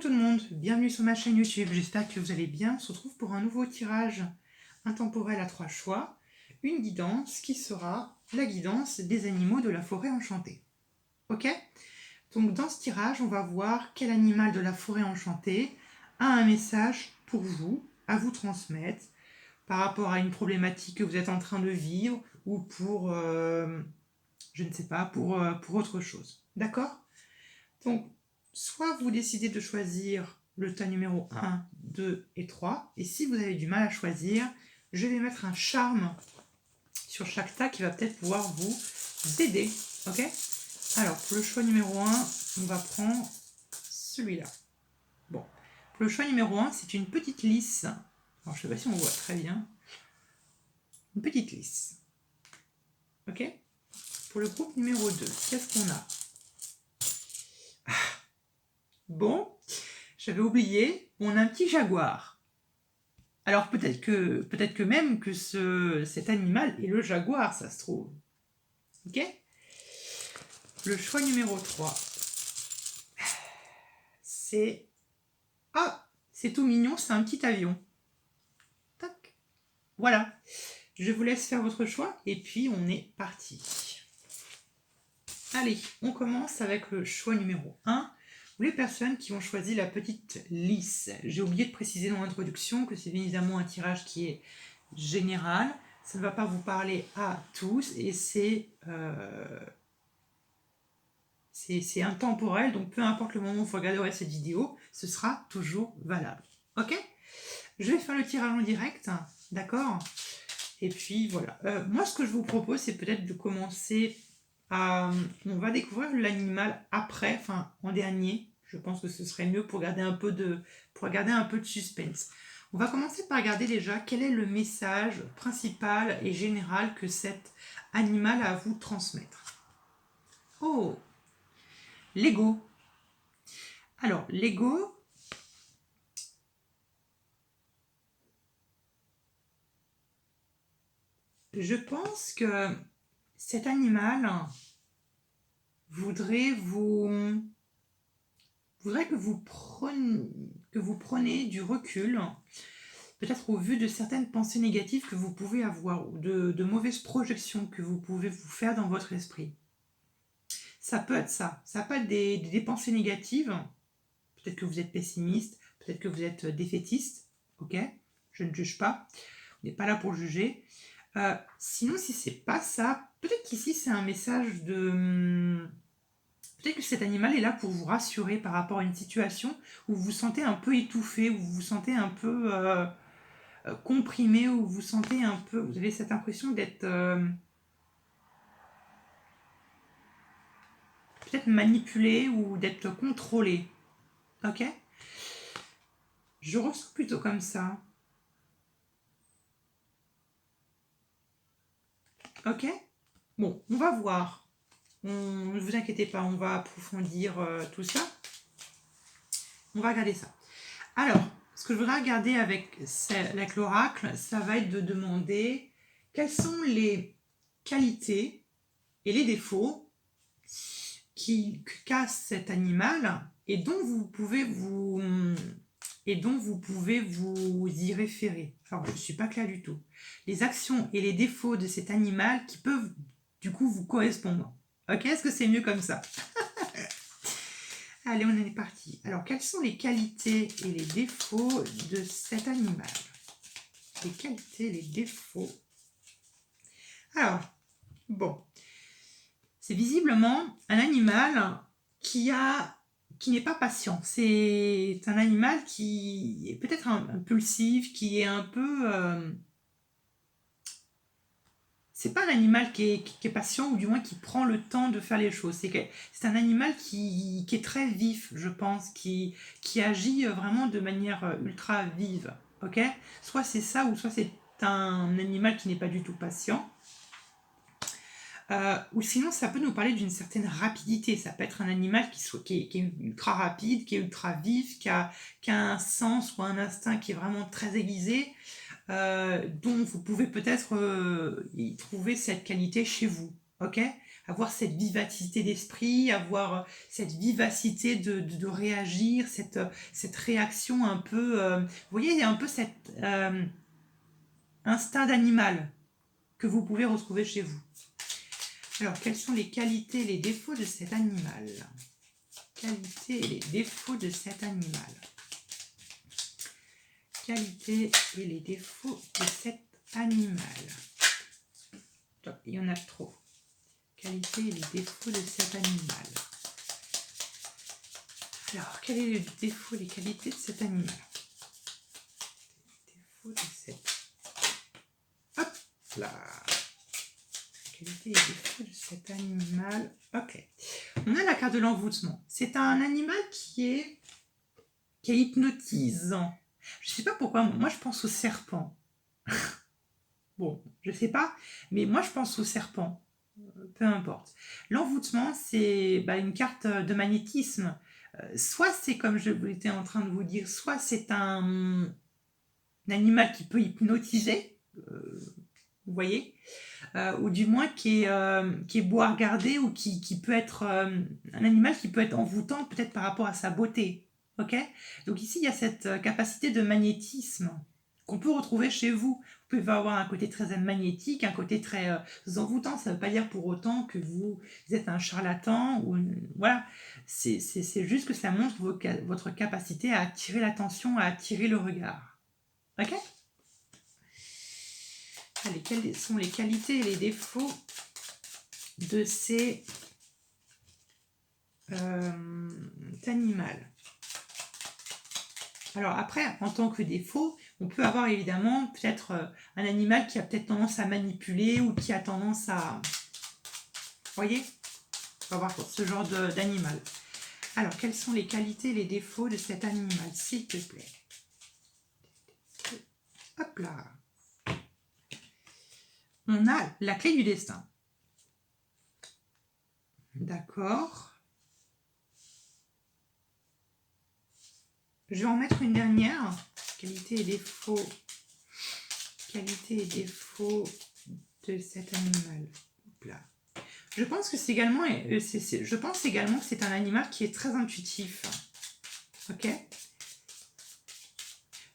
tout le monde, bienvenue sur ma chaîne YouTube, j'espère que vous allez bien. On se retrouve pour un nouveau tirage intemporel à 3 choix, une guidance qui sera la guidance des animaux de la forêt enchantée. Ok? Donc dans ce tirage, on va voir quel animal de la forêt enchantée a un message pour vous, à vous transmettre, par rapport à une problématique que vous êtes en train de vivre, ou pour, je ne sais pas, pour autre chose. D'accord? Donc, soit vous décidez de choisir le tas numéro 1, 2 et 3, et si vous avez du mal à choisir, je vais mettre un charme sur chaque tas qui va peut-être pouvoir vous aider. Ok? Alors, pour le choix numéro 1, on va prendre celui-là. Bon, pour le choix numéro 1, c'est une petite lisse. Alors, je ne sais pas si on voit très bien. Une petite lisse. Ok? Pour le groupe numéro 2, qu'est-ce qu'on a? Bon, j'avais oublié, on a un petit jaguar. Alors peut-être que même que cet animal est le jaguar, ça se trouve. Ok? Le choix numéro 3. C'est... Ah, c'est tout mignon, c'est un petit avion. Tac. Voilà. Je vous laisse faire votre choix et puis on est parti. Allez, on commence avec le choix numéro 1. Pour les personnes qui ont choisi la petite lisse. J'ai oublié de préciser dans l'introduction que c'est bien évidemment un tirage qui est général. Ça ne va pas vous parler à tous et c'est intemporel, donc peu importe le moment où vous regarderez cette vidéo, ce sera toujours valable. Ok? Je vais faire le tirage en direct, d'accord? Et puis voilà. Moi, ce que je vous propose, c'est peut-être de commencer à... On va découvrir l'animal après, enfin en dernier. Je pense que ce serait mieux pour garder un peu de suspense. On va commencer par regarder déjà quel est le message principal et général que cet animal a à vous transmettre. Oh! L'ego. Alors, l'ego, je pense que cet animal voudrait que vous preniez du recul, peut-être au vu de certaines pensées négatives que vous pouvez avoir, ou de mauvaises projections que vous pouvez vous faire dans votre esprit. Ça peut être ça. Ça peut être des pensées négatives. Peut-être que vous êtes pessimiste, peut-être que vous êtes défaitiste. Ok? Je ne juge pas. On n'est pas là pour juger. Sinon, si c'est pas ça, peut-être qu'ici c'est un message de... Peut-être que cet animal est là pour vous rassurer par rapport à une situation où vous vous sentez un peu étouffé, où vous vous sentez un peu comprimé, où vous vous sentez un peu... Vous avez cette impression d'être peut-être manipulé ou d'être contrôlé. Ok? Je ressens plutôt comme ça. Ok? Bon, on va voir. Ne vous inquiétez pas, on va approfondir tout ça. On va regarder ça. Alors, ce que je voudrais regarder avec l'oracle, ça va être de demander quelles sont les qualités et les défauts qu'a cet animal et dont vous pouvez vous y référer. Alors, je ne suis pas claire du tout. Les actions et les défauts de cet animal qui peuvent du coup vous correspondre. Ok, est-ce que c'est mieux comme ça? Allez, on est parti. Alors, quelles sont les qualités et les défauts de cet animal? Les qualités et les défauts. Alors, bon. C'est visiblement un animal qui n'est pas patient. C'est un animal qui est peut-être impulsif, qui est un peu... c'est pas un animal qui est patient, ou du moins qui prend le temps de faire les choses. C'est un animal qui est très vif, je pense, qui agit vraiment de manière ultra vive. Ok? Soit c'est ça, ou soit c'est un animal qui n'est pas du tout patient. Ou sinon, ça peut nous parler d'une certaine rapidité. Ça peut être un animal qui est ultra rapide, qui est ultra vif, qui a un sens ou un instinct qui est vraiment très aiguisé, dont vous pouvez peut-être y trouver cette qualité chez vous. Ok? avoir cette vivacité d'esprit, avoir cette vivacité de réagir, cette réaction un peu... vous voyez, il y a un peu cet instinct d'animal que vous pouvez retrouver chez vous. Alors, quelles sont les qualités et les défauts de cet animal? Qualités et les défauts de cet animal. Qualités et les défauts de cet animal. Top, il y en a trop. Qualités et les défauts de cet animal. Alors, quel est le défaut et les qualités de cet animal? Défaut de cet... Hop là. Qualités et défauts de cet animal. Ok. On a la carte de l'envoûtement. C'est un animal qui est hypnotisant. Je ne sais pas pourquoi, moi je pense au serpent. Bon, je ne sais pas, mais moi je pense au serpent. Peu importe. L'envoûtement, c'est une carte de magnétisme. Soit c'est comme je l'étais en train de vous dire, soit c'est un animal qui peut hypnotiser, vous voyez, ou du moins qui est beau à regarder, ou qui peut être un animal qui peut être envoûtant peut-être par rapport à sa beauté. Ok? Donc ici, il y a cette capacité de magnétisme qu'on peut retrouver chez vous. Vous pouvez avoir un côté très magnétique, un côté très envoûtant. Ça ne veut pas dire pour autant que vous êtes un charlatan. Voilà. C'est juste que ça montre votre capacité à attirer l'attention, à attirer le regard. Ok? Allez, quelles sont les qualités et les défauts de cet animal? Alors après, en tant que défaut, on peut avoir évidemment peut-être un animal qui a peut-être tendance à manipuler, ou qui a tendance à... Vous voyez? On va avoir ce genre d'animal. Alors, quelles sont les qualités et les défauts de cet animal, s'il te plaît? Hop là. On a la clé du destin. D'accord. Je vais en mettre une dernière. Qualité et défauts. Qualité et défauts de cet animal. Hop là. Je pense que c'est également, je pense également que c'est un animal qui est très intuitif. Ok?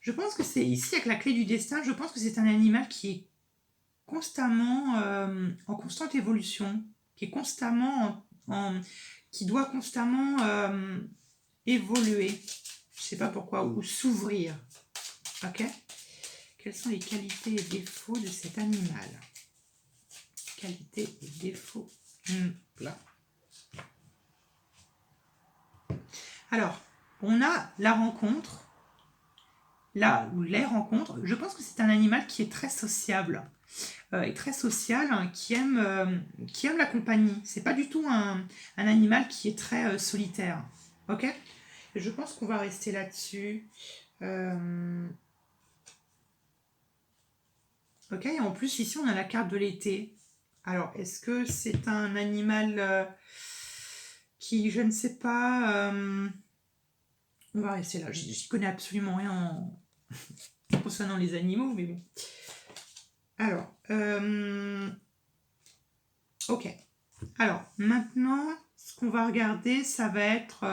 Je pense que c'est ici avec la clé du destin. Je pense que c'est un animal qui est constamment en constante évolution, qui est constamment qui doit constamment évoluer. Je sais pas pourquoi, ou s'ouvrir. Ok? Quelles sont les qualités et défauts de cet animal? Qualités et défauts. Là. Alors, on a la rencontre. Là où les rencontres, je pense que c'est un animal qui est très sociable et très social, hein, qui aime la compagnie. C'est pas du tout un animal qui est très solitaire. Ok? Et je pense qu'on va rester là-dessus. Ok, et en plus ici on a la carte de l'été. Alors, est-ce que c'est un animal qui, je ne sais pas, on va rester là. J'y connais absolument rien concernant les animaux, mais bon. Alors, ok. Alors, maintenant, ce qu'on va regarder, ça va être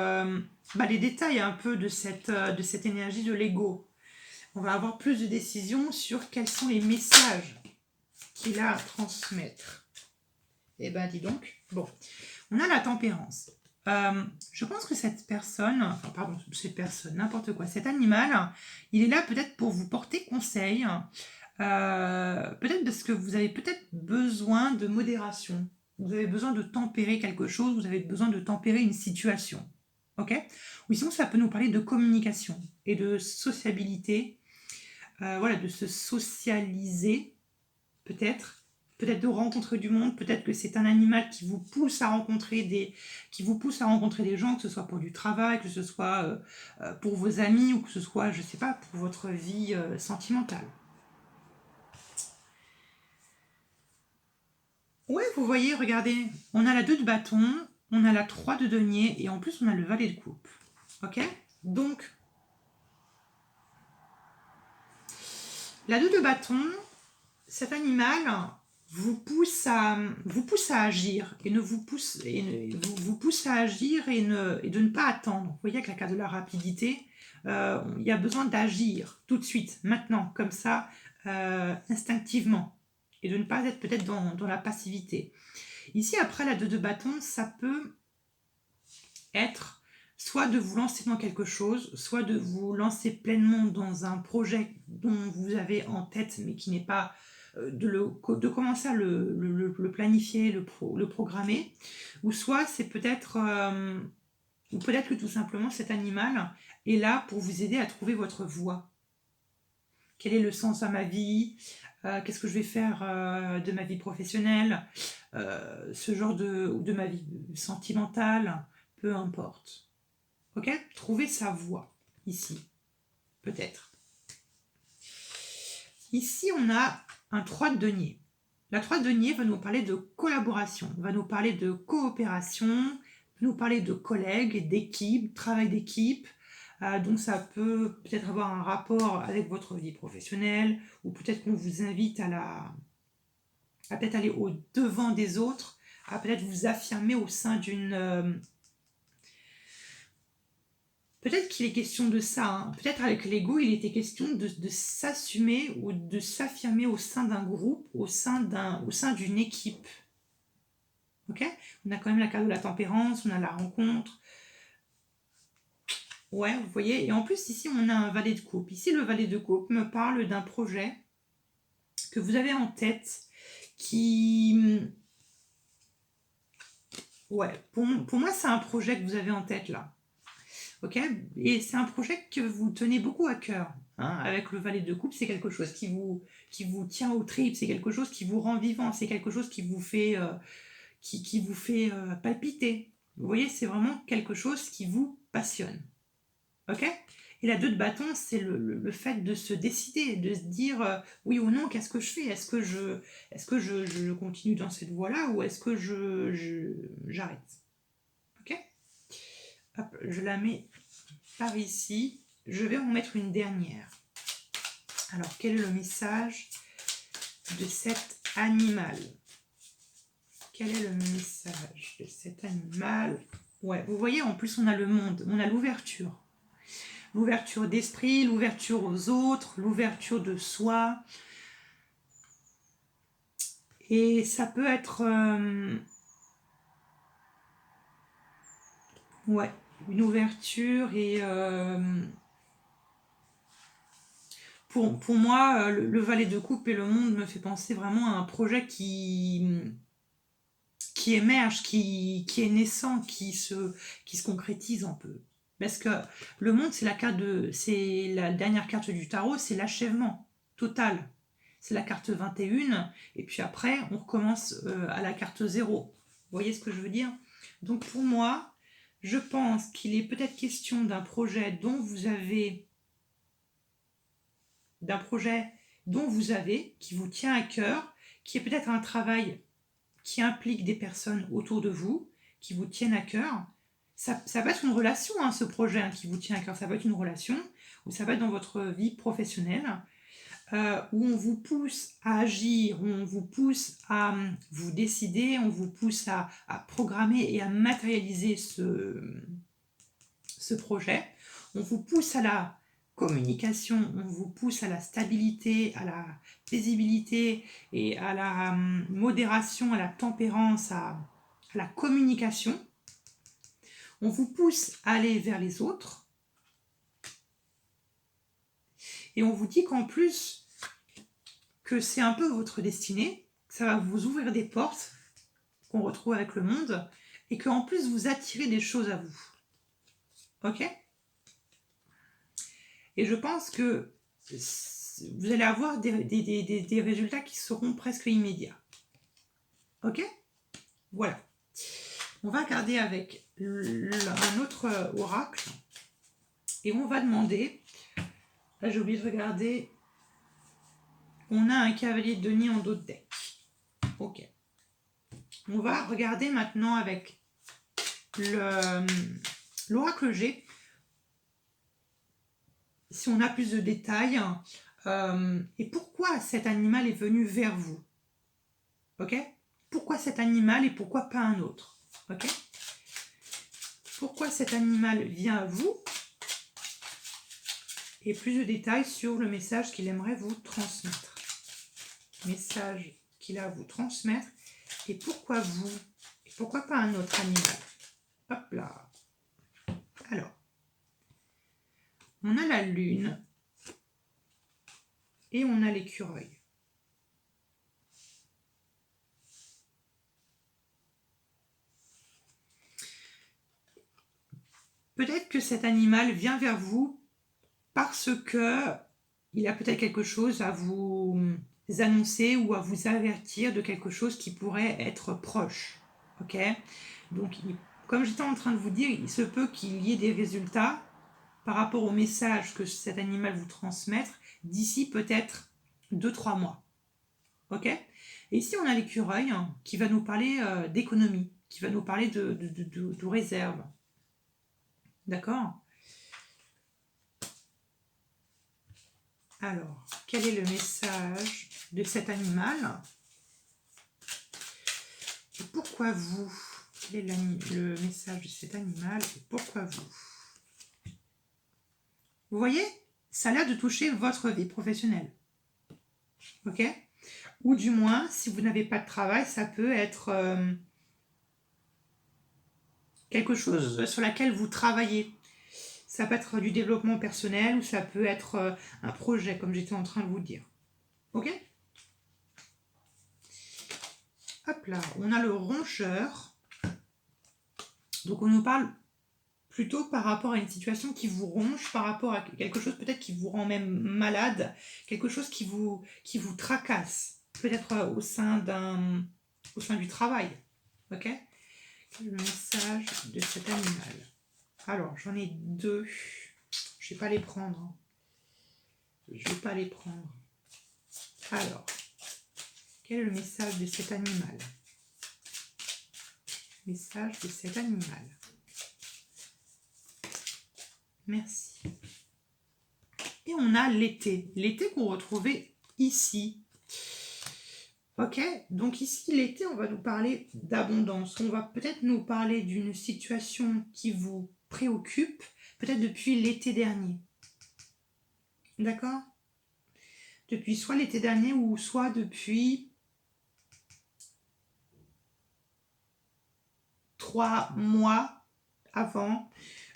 les détails un peu de cette énergie de l'ego. On va avoir plus de décisions sur quels sont les messages qu'il a à transmettre. Eh ben, dis donc. Bon, on a la tempérance. Je pense que cette personne, n'importe quoi, cet animal, il est là peut-être pour vous porter conseil, peut-être parce que vous avez peut-être besoin de modération, vous avez besoin de tempérer quelque chose, vous avez besoin de tempérer une situation, ok? Ou sinon ça peut nous parler de communication et de sociabilité, voilà, de se socialiser peut-être de rencontrer du monde, peut-être que c'est un animal qui vous pousse à rencontrer des gens, que ce soit pour du travail, que ce soit pour vos amis, ou que ce soit, je sais pas, pour votre vie sentimentale. Ouais, vous voyez, regardez, on a la 2 de bâton, on a la 3 de denier, et en plus on a le valet de coupe. Ok? Donc, la 2 de bâton, cet animal vous pousse à agir et ne vous pousse et vous pousse à agir et de ne pas attendre. Vous voyez, avec la carte de la rapidité, il y a besoin d'agir tout de suite, maintenant, comme ça, instinctivement, et de ne pas être peut-être dans la passivité. Ici, après la 2 de bâton, ça peut être soit de vous lancer dans quelque chose, soit de vous lancer pleinement dans un projet dont vous avez en tête, mais qui n'est pas de commencer à le planifier, le programmer, ou soit c'est peut-être, ou peut-être que tout simplement cet animal est là pour vous aider à trouver votre voie. Quel est le sens à ma vie? Qu'est-ce que je vais faire de ma vie professionnelle? Ce genre de ma vie sentimentale, peu importe. Ok? Trouver sa voie, ici, peut-être. Ici, on a un 3 de denier. La 3 de denier va nous parler de collaboration, va nous parler de coopération, va nous parler de collègues, d'équipe, travail d'équipe. Donc ça peut peut-être avoir un rapport avec votre vie professionnelle, ou peut-être qu'on vous invite à peut-être aller au devant des autres, à peut-être vous affirmer au sein d'une... Peut-être qu'il est question de ça, hein. Peut-être avec l'ego, il était question de s'assumer ou de s'affirmer au sein d'un groupe, au sein d'une équipe. Ok? On a quand même la carte de la tempérance, on a la rencontre. Ouais, vous voyez. Et en plus, ici, on a un valet de coupe. Ici, le valet de coupe me parle d'un projet que vous avez en tête qui... Ouais, pour moi, c'est un projet que vous avez en tête là. Ok? Et c'est un projet que vous tenez beaucoup à cœur. Hein. Avec le valet de coupe, c'est quelque chose qui vous tient aux tripes, c'est quelque chose qui vous rend vivant, c'est quelque chose qui vous fait, qui vous fait palpiter. Vous voyez, c'est vraiment quelque chose qui vous passionne. Ok? Et la 2 de bâton, c'est le fait de se décider, de se dire oui ou non, qu'est-ce que je fais? Est-ce que je continue dans cette voie-là ou est-ce que j'arrête? Ok? Hop, je la mets par ici. Je vais en mettre une dernière. Alors, quel est le message de cet animal? Quel est le message de cet animal? Ouais, vous voyez, en plus, on a le monde, on a l'ouverture. L'ouverture d'esprit, l'ouverture aux autres, l'ouverture de soi. Et ça peut être... ouais, une ouverture et... Pour moi, le valet de coupe et le monde me fait penser vraiment à un projet qui émerge, qui est naissant, qui se concrétise un peu. Parce que le monde, c'est la dernière carte du tarot, c'est l'achèvement total. C'est la carte 21, et puis après, on recommence à la carte 0. Vous voyez ce que je veux dire? Donc pour moi, je pense qu'il est peut-être question d'un projet dont vous avez, qui vous tient à cœur, qui est peut-être un travail qui implique des personnes autour de vous, qui vous tiennent à cœur. Ça peut être une relation, hein, ce projet hein, qui vous tient à cœur. Ça peut être une relation, ou ça peut être dans votre vie professionnelle, où on vous pousse à agir, où on vous pousse à vous décider, on vous pousse à programmer et à matérialiser ce projet. On vous pousse à la communication, on vous pousse à la stabilité, à la paisibilité et à la modération, à la tempérance, à la communication. On vous pousse à aller vers les autres. Et on vous dit qu'en plus, que c'est un peu votre destinée, que ça va vous ouvrir des portes qu'on retrouve avec le monde, et qu'en plus vous attirez des choses à vous. Ok? Et je pense que vous allez avoir des résultats qui seront presque immédiats. Ok? Voilà. On va regarder avec un autre oracle. Et on va demander... Là, j'ai oublié de regarder. On a un cavalier de denier en dos de deck. Ok. On va regarder maintenant avec l'oracle G. Si on a plus de détails. Et pourquoi cet animal est venu vers vous? Ok? Pourquoi cet animal et pourquoi pas un autre? Ok? Pourquoi cet animal vient à vous? Et plus de détails sur le message qu'il aimerait vous transmettre. Message qu'il a à vous transmettre. Et pourquoi vous? Et pourquoi pas un autre animal? Hop là. Alors, on a la lune et on a l'écureuil. Peut-être que cet animal vient vers vous parce que il a peut-être quelque chose à vous annoncer ou à vous avertir de quelque chose qui pourrait être proche. Ok? Donc, comme j'étais en train de vous dire, il se peut qu'il y ait des résultats par rapport au message que cet animal vous transmettre d'ici peut-être 2-3 mois. Ok? Et ici, on a l'écureuil qui va nous parler d'économie, qui va nous parler de réserve. D'accord? Alors, quel est le message de cet animal? Et pourquoi vous? Quel est le message de cet animal et pourquoi vous? Vous voyez? Ça a l'air de toucher votre vie professionnelle. Ok? Ou du moins, si vous n'avez pas de travail, ça peut être quelque chose sur laquelle vous travaillez. Ça peut être du développement personnel ou ça peut être un projet, comme j'étais en train de vous dire. Ok? Hop là, on a le rongeur. Donc on nous parle plutôt par rapport à une situation qui vous ronge, par rapport à quelque chose peut-être qui vous rend même malade, quelque chose qui vous tracasse, peut-être au sein du travail. Ok? Le message de cet animal. Alors, j'en ai deux. Je ne vais pas les prendre. Je vais pas les prendre. Alors, quel est le message de cet animal? Message de cet animal. Merci. Et on a l'été. L'été qu'on retrouvait ici. Ok? Donc ici, l'été, on va nous parler d'abondance. On va peut-être nous parler d'une situation qui vous préoccupe, peut-être depuis l'été dernier. D'accord? Depuis soit l'été dernier ou soit depuis 3 mois avant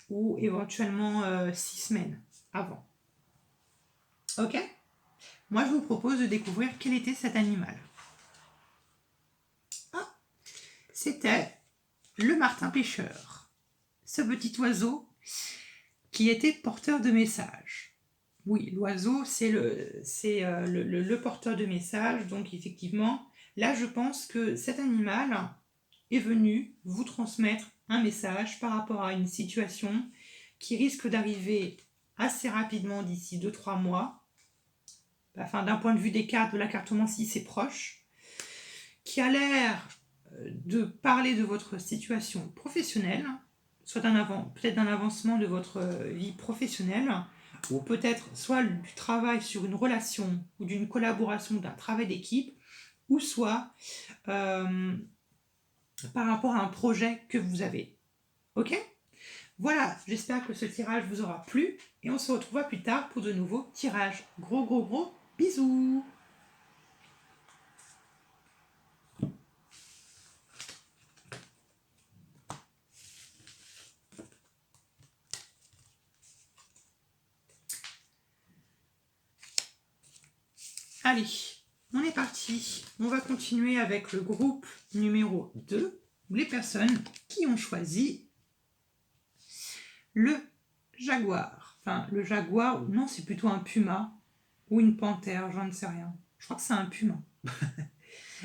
ou éventuellement 6 semaines avant. Ok? Moi, je vous propose de découvrir quel était cet animal. Ah, c'était le martin pêcheur. Ce petit oiseau qui était porteur de messages. Oui, l'oiseau, c'est le porteur de messages. Donc, effectivement, là, je pense que cet animal est venu vous transmettre un message par rapport à une situation qui risque d'arriver assez rapidement d'ici 2-3 mois. Enfin, d'un point de vue des cartes, de la cartomancie, c'est proche. Qui a l'air de parler de votre situation professionnelle, soit peut-être d'un avancement de votre vie professionnelle, ou peut-être soit du travail sur une relation ou d'une collaboration, d'un travail d'équipe, ou soit par rapport à un projet que vous avez. Ok? Voilà, j'espère que ce tirage vous aura plu et on se retrouvera plus tard pour de nouveaux tirages. Gros gros gros bisous! Allez, on est parti. On va continuer avec le groupe numéro 2, les personnes qui ont choisi le jaguar. Enfin, le jaguar, non, c'est plutôt un puma ou une panthère, j'en ne sais rien. Je crois que c'est un puma.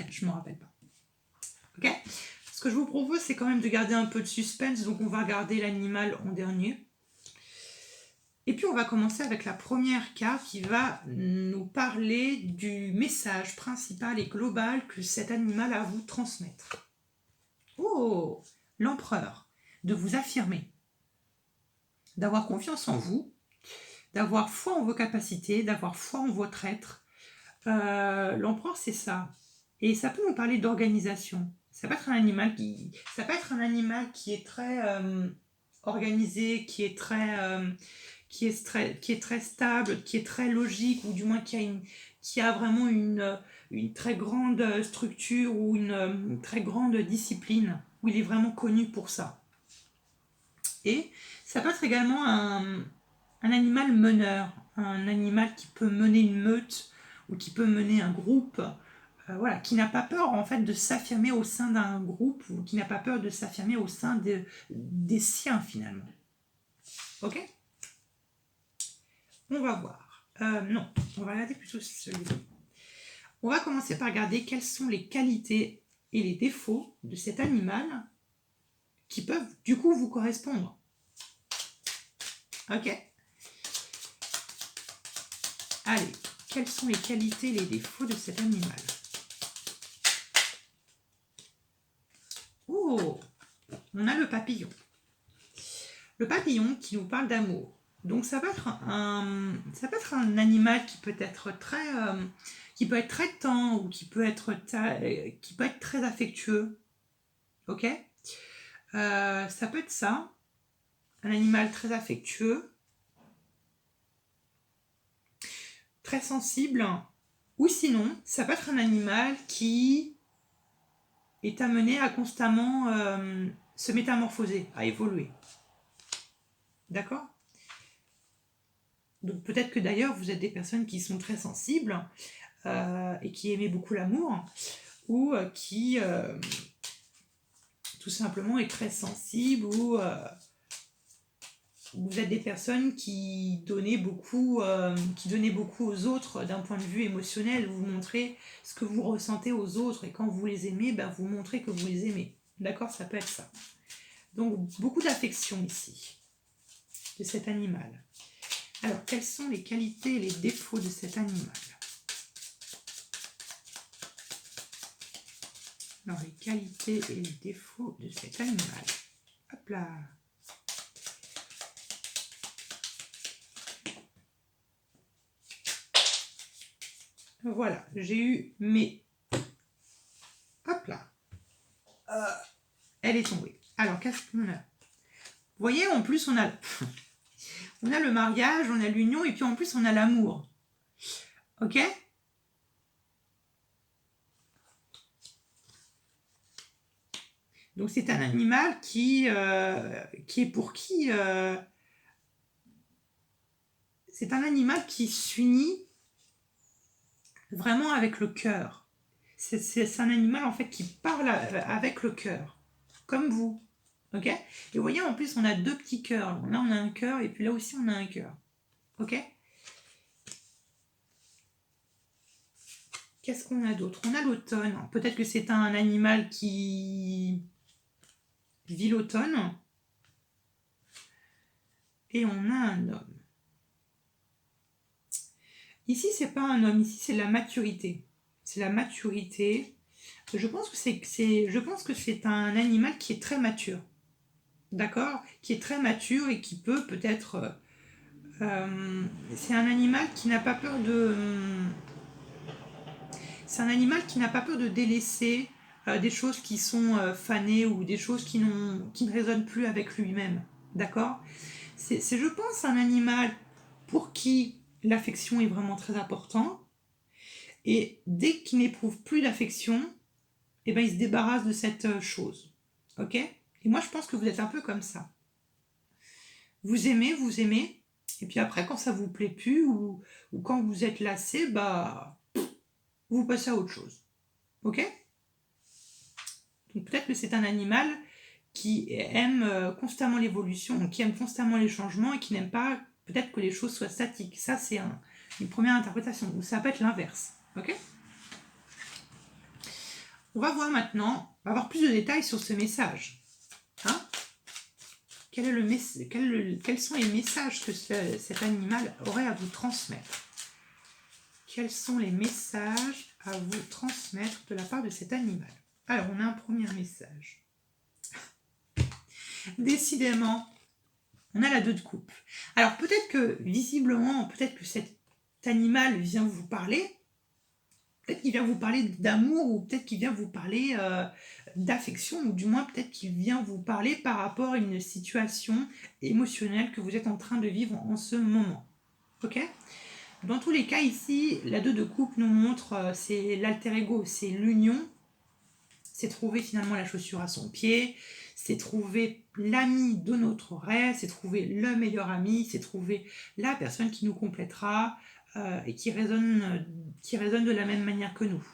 Je ne me rappelle pas. Ok? Ce que je vous propose, c'est quand même de garder un peu de suspense, donc on va regarder l'animal en dernier. Et puis on va commencer avec la première carte qui va nous parler du message principal et global que cet animal a à vous transmettre. Oh, l'empereur, de vous affirmer, d'avoir confiance en vous, d'avoir foi en vos capacités, d'avoir foi en votre être. L'empereur, c'est ça. Et ça peut nous parler d'organisation. Ça peut être un animal qui est très organisé, qui est très stable, qui est très logique, ou du moins qui a vraiment une très grande structure ou une très grande discipline, où il est vraiment connu pour ça. Et ça peut être également un animal meneur, un animal qui peut mener une meute ou qui peut mener un groupe, voilà, qui n'a pas peur en fait de s'affirmer au sein d'un groupe ou qui n'a pas peur de s'affirmer au sein des siens finalement. Ok? On va voir. Non, on va regarder plutôt celui-là. On va commencer par regarder quelles sont les qualités et les défauts de cet animal qui peuvent du coup vous correspondre. Ok? Allez, quelles sont les qualités et les défauts de cet animal? Oh, on a le papillon. Le papillon qui nous parle d'amour. Donc ça peut être un animal qui peut être très tendre ou qui peut être très affectueux. Ok? Ça peut être ça, un animal très affectueux, très sensible, ou sinon, ça peut être un animal qui est amené à constamment se métamorphoser, à évoluer. D'accord? Donc peut-être que d'ailleurs vous êtes des personnes qui sont très sensibles et qui aiment beaucoup l'amour, ou qui tout simplement est très sensible, ou vous êtes des personnes qui donnaient beaucoup aux autres d'un point de vue émotionnel. Vous montrez ce que vous ressentez aux autres, et quand vous les aimez, vous montrez que vous les aimez. D'accord? Ça peut être ça. Donc beaucoup d'affection ici, de cet animal. Alors, quelles sont les qualités et les défauts de cet animal? Alors, les qualités et les défauts de cet animal. Hop là! Voilà, j'ai eu mes... Hop là! Elle est tombée. Alors, qu'est-ce qu'on a? Vous voyez, en plus, on a le mariage, on a l'union, et puis en plus, on a l'amour. Ok? Donc, c'est un animal qui est pour qui... c'est un animal qui s'unit vraiment avec le cœur. C'est un animal, en fait, qui parle avec le cœur. Comme vous. Ok? Et vous voyez, en plus, on a deux petits cœurs. Là, on a un cœur, et puis là aussi, on a un cœur. Ok? Qu'est-ce qu'on a d'autre? On a l'automne. Peut-être que c'est un animal qui vit l'automne. Et on a un homme. Ici, c'est pas un homme. Ici, c'est la maturité. C'est la maturité. Je pense que c'est un animal qui est très mature. D'accord? Qui est très mature et qui peut peut-être... c'est un animal qui n'a pas peur de... C'est un animal qui n'a pas peur de délaisser des choses qui sont fanées, ou des choses qui ne résonnent plus avec lui-même. D'accord? C'est, je pense, un animal pour qui l'affection est vraiment très importante. Et dès qu'il n'éprouve plus d'affection, eh ben, il se débarrasse de cette chose. Ok? Et moi, je pense que vous êtes un peu comme ça. Vous aimez, et puis après, quand ça vous plaît plus, ou quand vous êtes lassé, vous passez à autre chose. Ok? Donc peut-être que c'est un animal qui aime constamment l'évolution, qui aime constamment les changements, et qui n'aime pas peut-être que les choses soient statiques. Ça, c'est une première interprétation. Ou ça peut être l'inverse. Ok? On va voir maintenant, on va avoir plus de détails sur ce message. Hein? Quels sont les messages que cet animal aurait à vous transmettre? Quels sont les messages à vous transmettre de la part de cet animal? Alors, on a un premier message. Décidément, on a la 2 de coupe. Alors, peut-être que, visiblement, peut-être que cet animal vient vous parler Peut-être qu'il vient vous parler d'amour ou peut-être qu'il vient vous parler d'affection ou du moins peut-être qu'il vient vous parler par rapport à une situation émotionnelle que vous êtes en train de vivre en ce moment. Ok? Dans tous les cas ici, la 2 de coupe nous montre, c'est l'alter ego, c'est l'union, c'est trouver finalement la chaussure à son pied, c'est trouver l'ami de notre rêve, c'est trouver le meilleur ami, c'est trouver la personne qui nous complétera et qui résonne de la même manière que nous.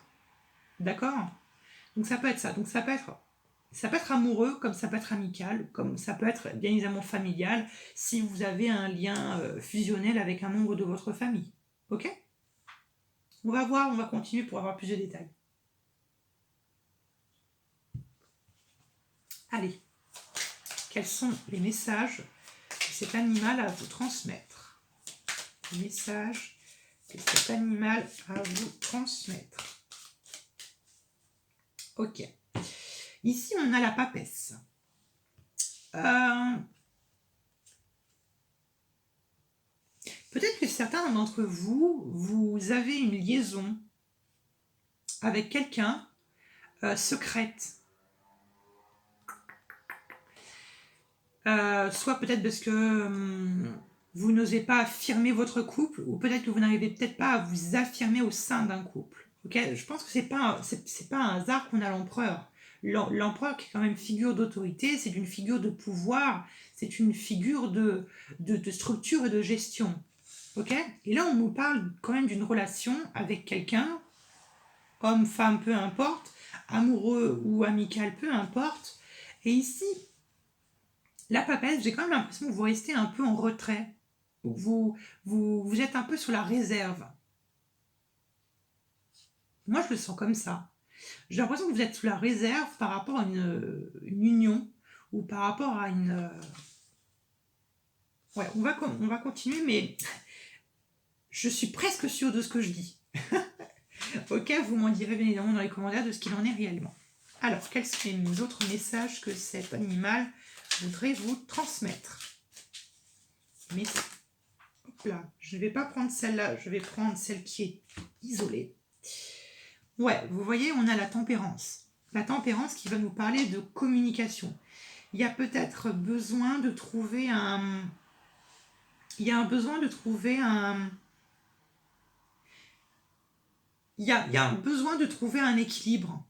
D'accord? Donc ça peut être ça. Donc ça peut être amoureux, comme ça peut être amical, comme ça peut être bien évidemment familial, si vous avez un lien fusionnel avec un membre de votre famille. Ok? On va voir, on va continuer pour avoir plus de détails. Allez, quels sont les messages que cet animal a à vous transmettre? Les messages que cet animal a à vous transmettre. Ok. Ici, on a la papesse. Peut-être que certains d'entre vous, vous avez une liaison avec quelqu'un secrète. Soit peut-être parce que vous n'osez pas affirmer votre couple, ou peut-être que vous n'arrivez peut-être pas à vous affirmer au sein d'un couple. Okay, je pense que c'est pas un hasard qu'on a l'empereur. L'empereur qui est quand même figure d'autorité, c'est une figure de pouvoir, c'est une figure de structure et de gestion. Ok? Et là, on nous parle quand même d'une relation avec quelqu'un, homme, femme, peu importe, amoureux ou amical, peu importe. Et ici, la papesse, j'ai quand même l'impression que vous restez un peu en retrait. Vous êtes un peu sur la réserve. Moi, je le sens comme ça. J'ai l'impression que vous êtes sous la réserve par rapport à une union ou par rapport à une... Ouais, on va continuer, mais je suis presque sûre de ce que je dis. Ok, vous m'en direz bien évidemment dans les commentaires de ce qu'il en est réellement. Alors, quels sont les autres messages que cet animal voudrait vous transmettre? Mais hop là, je ne vais pas prendre celle-là, je vais prendre celle qui est isolée. Ouais, vous voyez, on a la tempérance. La tempérance qui va nous parler de communication. Il y a peut-être besoin de trouver un... Il y a un besoin de trouver un... Il y a un besoin de trouver un équilibre.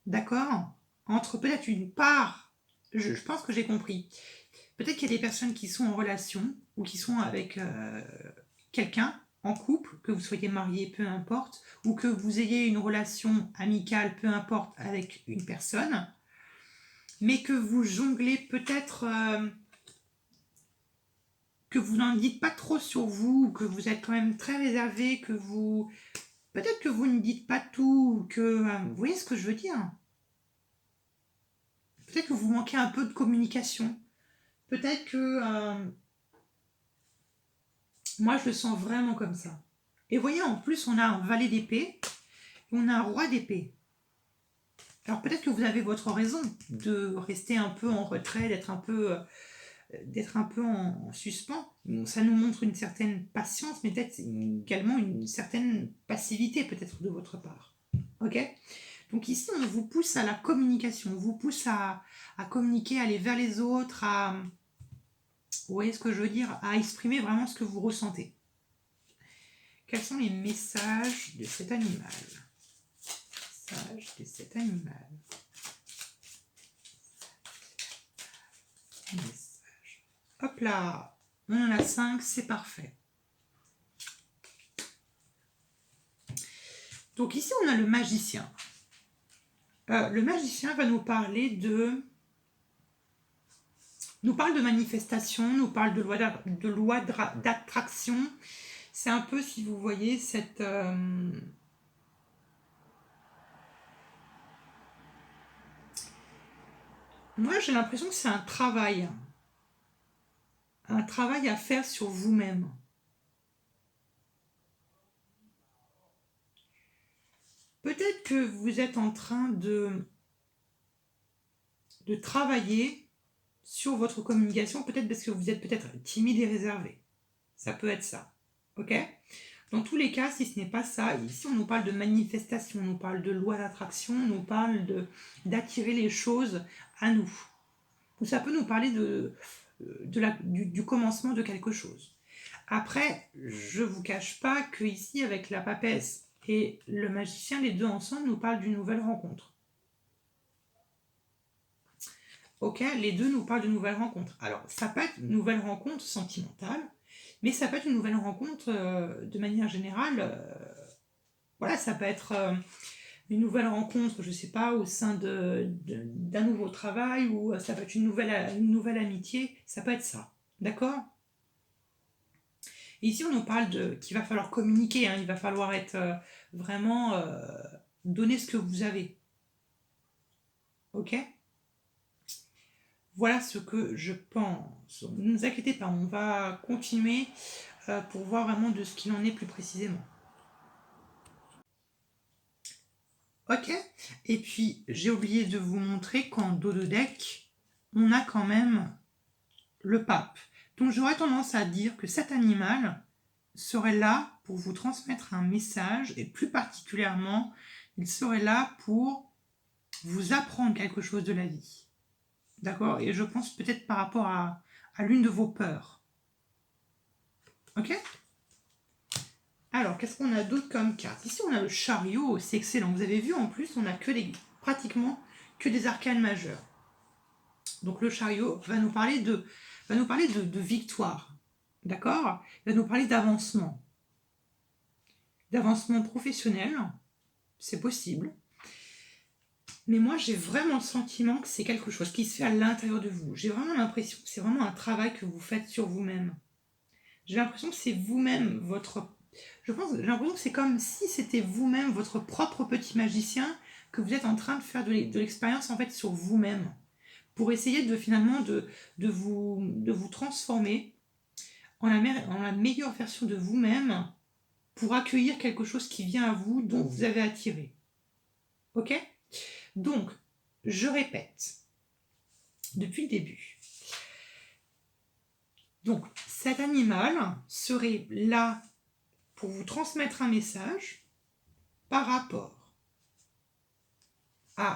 D'accord? Entre peut-être une part... Je pense que j'ai compris. Peut-être qu'il y a des personnes qui sont en relation ou qui sont avec quelqu'un en couple, que vous soyez marié, peu importe, ou que vous ayez une relation amicale, peu importe, avec une personne, mais que vous jonglez peut-être, que vous n'en dites pas trop sur vous, que vous êtes quand même très réservé, que vous... Peut-être que vous ne dites pas tout, que... vous voyez ce que je veux dire? Peut-être que vous manquez un peu de communication. Peut-être que... moi, je le sens vraiment comme ça. Et vous voyez, en plus, on a un valet d'épée et on a un roi d'épée. Alors peut-être que vous avez votre raison de rester un peu en retrait, d'être un peu en suspens. Ça nous montre une certaine patience, mais peut-être également une certaine passivité peut-être de votre part. Ok? Donc ici, on vous pousse à la communication, on vous pousse à communiquer, à aller vers les autres, à... Vous voyez ce que je veux dire? À exprimer vraiment ce que vous ressentez. Quels sont les messages de cet animal? Messages de cet animal. Message. Hop là, on en a 5, c'est parfait. Donc ici, on a le magicien. Le magicien va nous parler de... nous parle de manifestation, nous parle de loi d'attraction. C'est un peu, si vous voyez, cette... Moi, j'ai l'impression que c'est un travail à faire sur vous-même. Peut-être que vous êtes en train de travailler sur votre communication, peut-être parce que vous êtes peut-être timide et réservé. Ça peut être ça. Ok? Dans tous les cas, si ce n'est pas ça, ici on nous parle de manifestation, on nous parle de loi d'attraction, on nous parle d'attirer les choses à nous. Ou ça peut nous parler du commencement de quelque chose. Après, je ne vous cache pas que ici, avec la papesse et le magicien, les deux ensemble nous parlent d'une nouvelle rencontre. Ok, les deux nous parlent de nouvelles rencontres. Alors, ça peut être une nouvelle rencontre sentimentale, mais ça peut être une nouvelle rencontre de manière générale. Voilà, ça peut être une nouvelle rencontre, je ne sais pas, au sein d'un nouveau travail, ou ça peut être une nouvelle amitié, ça peut être ça. D'accord ? Ici, on nous parle qu'il va falloir communiquer, hein, il va falloir être vraiment donner ce que vous avez. Ok ? Voilà ce que je pense. Ne vous inquiétez pas, on va continuer pour voir vraiment de ce qu'il en est plus précisément. Ok ? Et puis, j'ai oublié de vous montrer qu'en dos de deck, on a quand même le pape. Donc, j'aurais tendance à dire que cet animal serait là pour vous transmettre un message, et plus particulièrement, il serait là pour vous apprendre quelque chose de la vie. D'accord ? Et je pense peut-être par rapport à l'une de vos peurs. Ok ? Alors, qu'est-ce qu'on a d'autre comme carte ? Ici, on a le chariot, c'est excellent. Vous avez vu, en plus, on a pratiquement que des arcanes majeures. Donc, le chariot va nous parler de victoire. D'accord ? Il va nous parler d'avancement. D'avancement professionnel, c'est possible. Mais moi, j'ai vraiment le sentiment que c'est quelque chose qui se fait à l'intérieur de vous. J'ai vraiment l'impression que c'est vraiment un travail que vous faites sur vous-même. J'ai l'impression que c'est vous-même j'ai l'impression que c'est comme si c'était vous-même votre propre petit magicien, que vous êtes en train de faire de l'expérience en fait sur vous-même, pour essayer de vous transformer en la meilleure version de vous-même, pour accueillir quelque chose qui vient à vous, dont vous avez attiré. Ok ? Donc, je répète, depuis le début. Donc, cet animal serait là pour vous transmettre un message par rapport à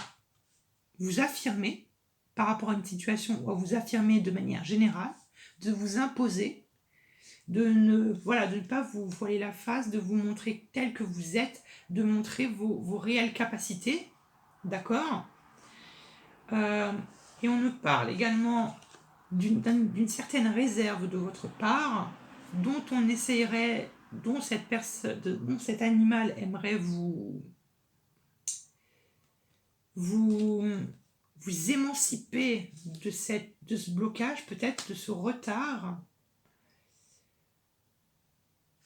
vous affirmer, par rapport à une situation, ou à vous affirmer de manière générale, de vous imposer, de ne pas vous voiler la face, de vous montrer tel que vous êtes, de montrer vos réelles capacités, d'accord ? Et on me parle également d'une certaine réserve de votre part, dont cet animal aimerait vous émanciper de ce blocage, peut-être de ce retard,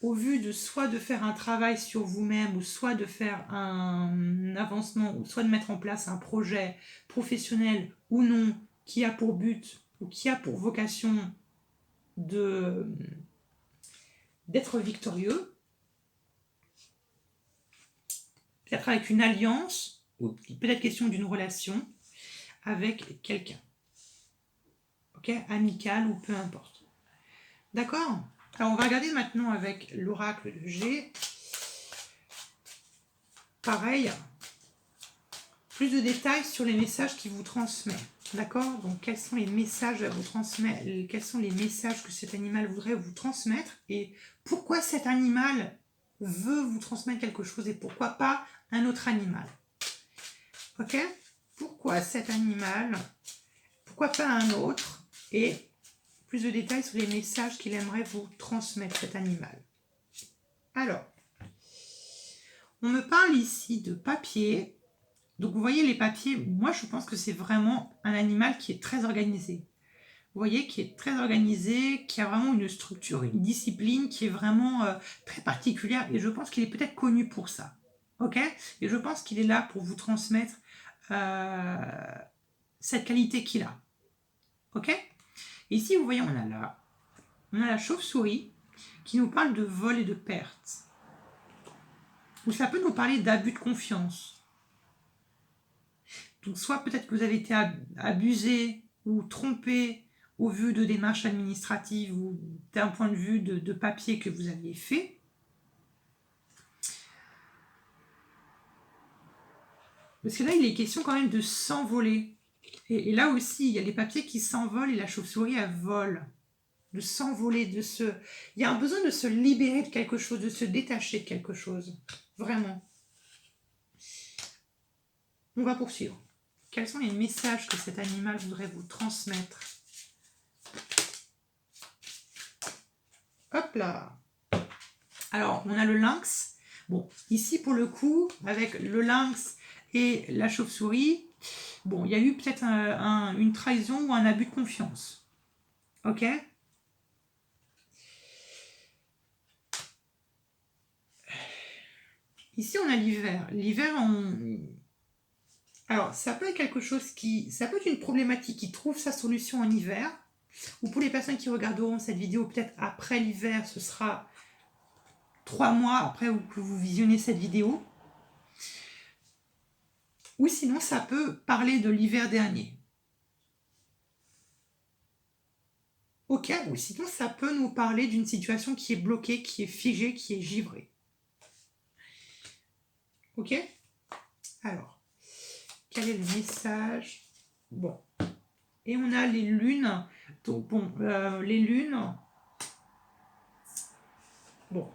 au vu de soit de faire un travail sur vous-même, ou soit de faire un avancement, ou soit de mettre en place un projet professionnel ou non, qui a pour but ou qui a pour vocation d'être victorieux, peut-être avec une alliance, ou peut-être question d'une relation avec quelqu'un. Ok ? Amical ou peu importe. D'accord ? Alors on va regarder maintenant avec l'oracle de G. Pareil, plus de détails sur les messages qu'il vous transmet. D'accord ? Donc quels sont les messages à vous transmettre, quels sont les messages que cet animal voudrait vous transmettre, et pourquoi cet animal veut vous transmettre quelque chose et pourquoi pas un autre animal. Ok ? Pourquoi cet animal ? Pourquoi pas un autre ? Et plus de détails sur les messages qu'il aimerait vous transmettre, cet animal. Alors, on me parle ici de papier. Donc vous voyez les papiers, moi je pense que c'est vraiment un animal qui est très organisé. Vous voyez, qui est très organisé, qui a vraiment une structure, une discipline qui est vraiment très particulière, et je pense qu'il est peut-être connu pour ça. Ok ? Et je pense qu'il est là pour vous transmettre cette qualité qu'il a. Ok ? Ici, vous voyez, on a la chauve-souris qui nous parle de vol et de perte. Ou ça peut nous parler d'abus de confiance. Donc soit peut-être que vous avez été abusé ou trompé au vu de démarches administratives ou d'un point de vue de papier que vous aviez fait. Parce que là, il est question quand même de s'envoler. Et là aussi, il y a les papiers qui s'envolent et la chauve-souris, elle vole. De s'envoler, de se... Il y a un besoin de se libérer de quelque chose, de se détacher de quelque chose. Vraiment. On va poursuivre. Quels sont les messages que cet animal voudrait vous transmettre? Hop là. Alors, on a le lynx. Bon, ici, pour le coup, avec le lynx et la chauve-souris, bon, il y a eu peut-être une trahison ou un abus de confiance. Ok? Ici, on a l'hiver. L'hiver, alors, ça peut être quelque chose qui... Ça peut être une problématique qui trouve sa solution en hiver. Ou pour les personnes qui regarderont cette vidéo, peut-être après l'hiver, ce sera 3 mois après que vous visionnez cette vidéo. Ou sinon, ça peut parler de l'hiver dernier. Ok, ou sinon, ça peut nous parler d'une situation qui est bloquée, qui est figée, qui est givrée. Ok? Alors, quel est le message? Bon. Et on a les lunes. Donc, bon, les lunes... Bon.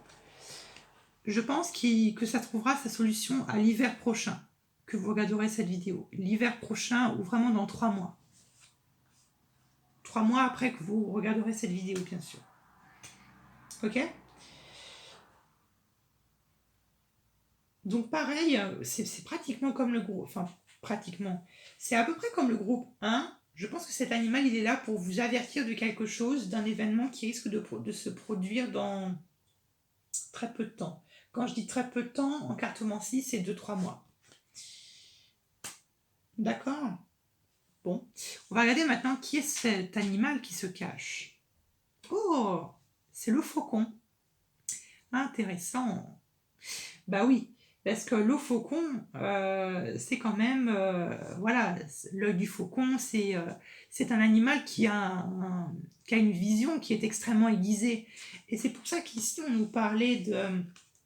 Je pense que ça trouvera sa solution à l'hiver prochain, que vous regarderez cette vidéo. L'hiver prochain ou vraiment dans 3 mois. 3 mois après que vous regarderez cette vidéo, bien sûr. Ok? Donc pareil, c'est pratiquement comme le groupe. Enfin, pratiquement. C'est à peu près comme le groupe 1. Je pense que cet animal, il est là pour vous avertir de quelque chose, d'un événement qui risque de se produire dans très peu de temps. Quand je dis très peu de temps, en cartomancie, c'est 2-3 mois. D'accord? Bon. On va regarder maintenant qui est cet animal qui se cache. Oh! C'est le faucon. Intéressant. Bah oui, parce que le faucon, c'est quand même... voilà, l'œil du faucon, c'est un animal qui a une vision qui est extrêmement aiguisée. Et c'est pour ça qu'ici, on nous parlait de...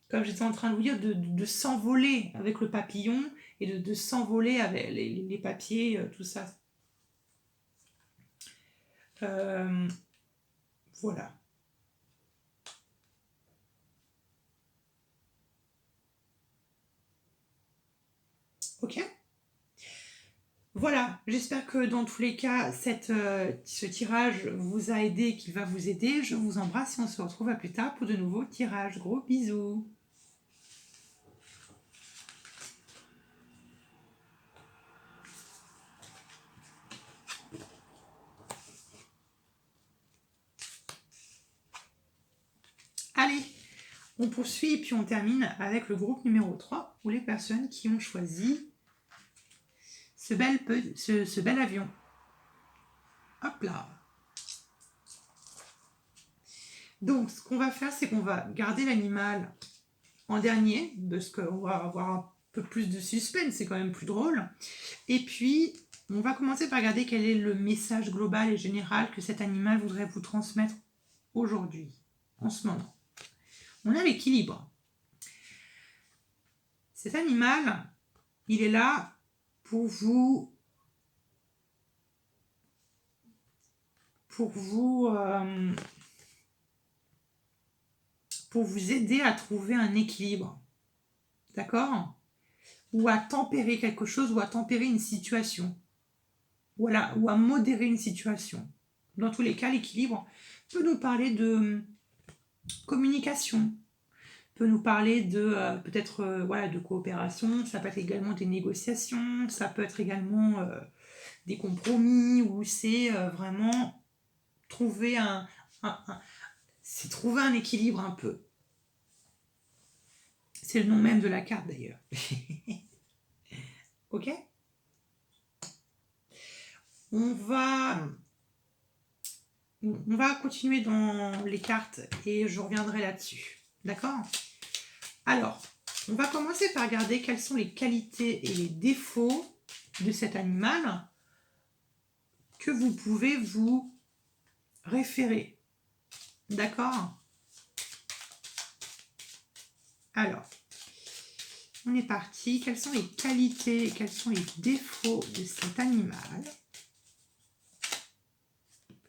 Comme j'étais en train de vous dire, de s'envoler avec le papillon et de s'envoler avec les papiers, tout ça. Voilà. Ok? Voilà, j'espère que dans tous les cas, ce tirage vous a aidé et qu'il va vous aider. Je vous embrasse et on se retrouve à plus tard pour de nouveaux tirages. Gros bisous! Allez, on poursuit et puis on termine avec le groupe numéro 3 ou les personnes qui ont choisi ce bel avion. Hop là! Donc, ce qu'on va faire, c'est qu'on va garder l'animal en dernier, parce qu'on va avoir un peu plus de suspense, c'est quand même plus drôle. Et puis, on va commencer par regarder quel est le message global et général que cet animal voudrait vous transmettre aujourd'hui, en ce moment. On a l'équilibre. Cet animal, il est là pour vous aider à trouver un équilibre. D'accord? Ou à tempérer quelque chose, ou à tempérer une situation. Voilà, ou à modérer une situation. Dans tous les cas, l'équilibre peut nous parler de communication, peut nous parler de peut-être voilà, de coopération, ça peut être également des négociations, ça peut être également des compromis, où c'est vraiment trouver c'est trouver un équilibre un peu. C'est le nom même de la carte d'ailleurs. Ok? On va continuer dans les cartes et je reviendrai là-dessus. D'accord? Alors, on va commencer par regarder quelles sont les qualités et les défauts de cet animal que vous pouvez vous référer. D'accord? Alors, On est parti. Quelles sont les qualités, quels sont les défauts de cet animal?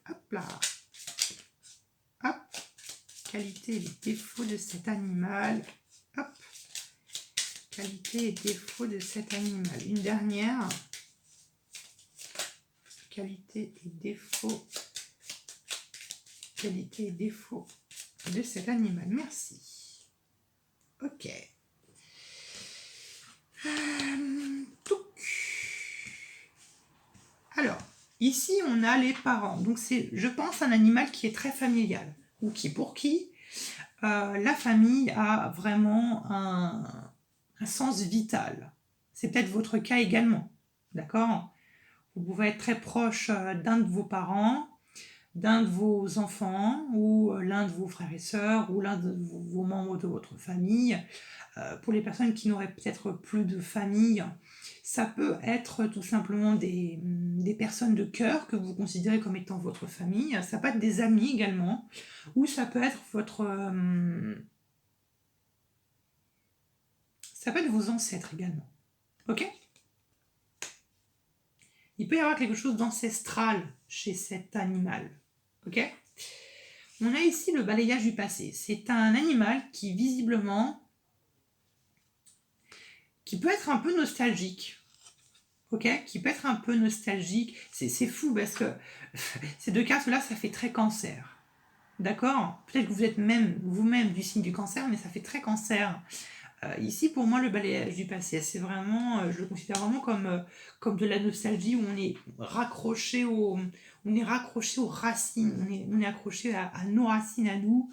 Hop là. Hop. Qualité et les défauts de cet animal. Hop. Qualité et défauts de cet animal. Une dernière. Qualité et défauts. Qualité et défauts de cet animal. Merci. Ok. Alors, ici, on a les parents. Donc, c'est, je pense, un animal qui est très familial. Ou pour qui la famille a vraiment un sens vital. C'est peut-être votre cas également. D'accord? Vous pouvez être très proche d'un de vos parents, d'un de vos enfants, ou l'un de vos frères et sœurs, ou l'un de vos membres de votre famille. Pour les personnes qui n'auraient peut-être plus de famille, ça peut être tout simplement des personnes de cœur que vous considérez comme étant votre famille. Ça peut être des amis également, ou ça peut être ça peut être vos ancêtres également. Ok? Il peut y avoir quelque chose d'ancestral chez cet animal. Ok? On a ici le balayage du passé. C'est un animal qui visiblement qui peut être un peu nostalgique. Ok, qui peut être un peu nostalgique. C'est fou parce que ces deux cartes-là, ça fait très cancer. D'accord? Peut-être que vous êtes même vous-même du signe du cancer, mais ça fait très cancer. Ici, pour moi, le balayage du passé, c'est vraiment, je le considère vraiment comme de la nostalgie où on est raccroché aux racines, on est accroché à nos racines, à nous,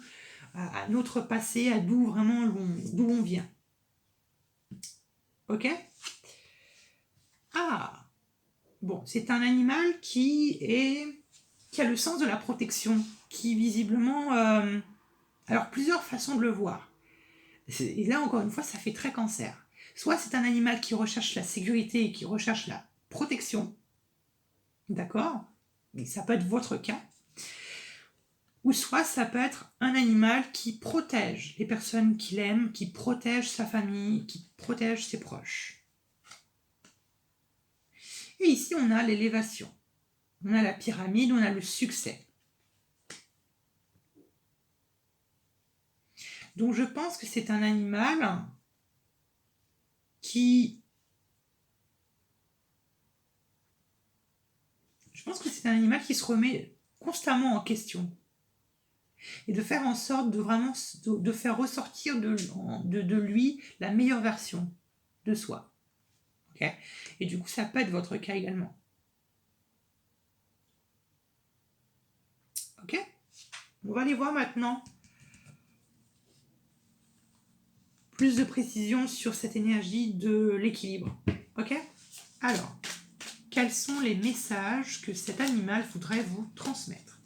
à notre passé, à d'où vraiment d'où on vient. Ok? Ah! Bon, c'est un animal qui a le sens de la protection, qui visiblement... alors, plusieurs façons de le voir. Et là, encore une fois, ça fait très cancer. Soit c'est un animal qui recherche la sécurité et qui recherche la protection. D'accord? Et ça peut être votre cas. Ou soit ça peut être un animal qui protège les personnes qu'il aime, qui protège sa famille, qui protège ses proches. Et ici, on a l'élévation. On a la pyramide, on a le succès. Donc je pense que c'est un animal qui... Je pense que c'est un animal qui se remet constamment en question. Et de faire en sorte de vraiment de faire ressortir de lui la meilleure version de soi. Okay? Et du coup, ça peut être votre cas également. Ok? On va aller voir maintenant plus de précision sur cette énergie de l'équilibre. Ok? Alors, quels sont les messages que cet animal voudrait vous transmettre?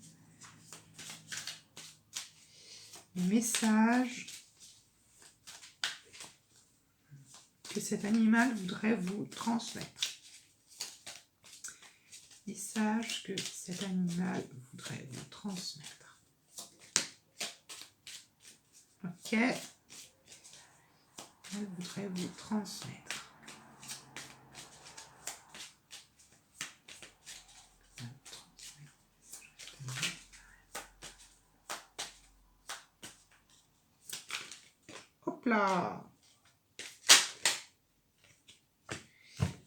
Les messages que cet animal voudrait vous transmettre. Message que cet animal voudrait vous transmettre. Ok. Elle voudrait vous transmettre. Hop là.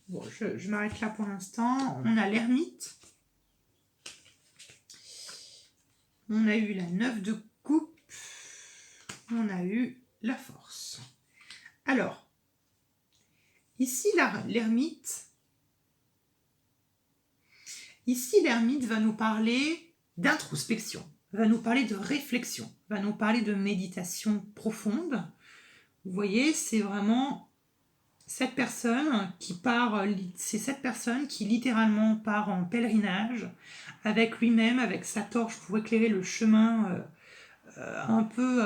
Bon, je m'arrête là pour l'instant. On a l'ermite. On a eu la 9 de coupe. On a eu la force. Alors, ici l'ermite. Ici l'ermite va nous parler d'introspection, va nous parler de réflexion, va nous parler de méditation profonde. Vous voyez, c'est vraiment cette personne qui part, c'est cette personne qui littéralement part en pèlerinage avec lui-même, avec sa torche pour éclairer le chemin un peu,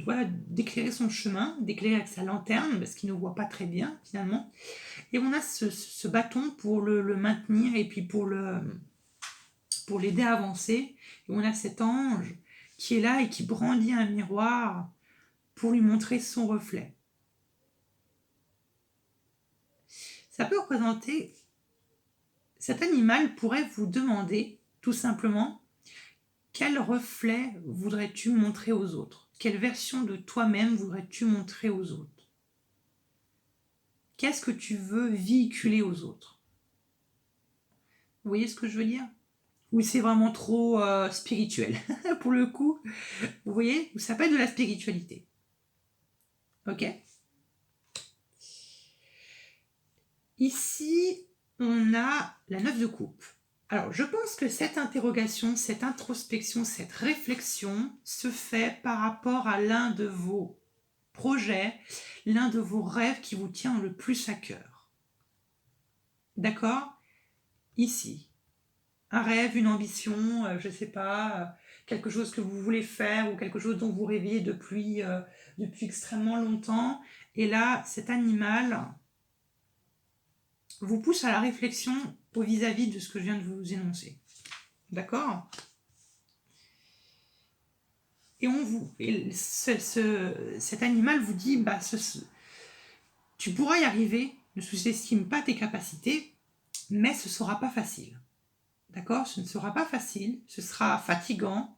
voilà, d'éclairer son chemin, d'éclairer avec sa lanterne parce qu'il ne voit pas très bien finalement. Et on a ce bâton pour le maintenir et puis pour l'aider à avancer. Et on a cet ange qui est là et qui brandit un miroir pour lui montrer son reflet. Ça peut représenter, cet animal pourrait vous demander tout simplement quel reflet voudrais-tu montrer aux autres? Quelle version de toi-même voudrais-tu montrer aux autres? Qu'est-ce que tu veux véhiculer aux autres? Vous voyez ce que je veux dire? Ou c'est vraiment trop spirituel pour le coup? Vous voyez? Ou ça peut être de la spiritualité. Ok? Ici, on a la 9 de coupe. Alors, je pense que cette interrogation, cette introspection, cette réflexion se fait par rapport à l'un de vos projets, l'un de vos rêves qui vous tient le plus à cœur. D'accord? Ici. Un rêve, une ambition, je ne sais pas, quelque chose que vous voulez faire ou quelque chose dont vous rêviez depuis extrêmement longtemps. Et là, cet animal vous pousse à la réflexion au vis-à-vis de ce que je viens de vous énoncer. D'accord? Et cet animal vous dit, bah, tu pourras y arriver, ne sous-estime pas tes capacités, mais ce ne sera pas facile. D'accord? Ce ne sera pas facile, ce sera fatigant,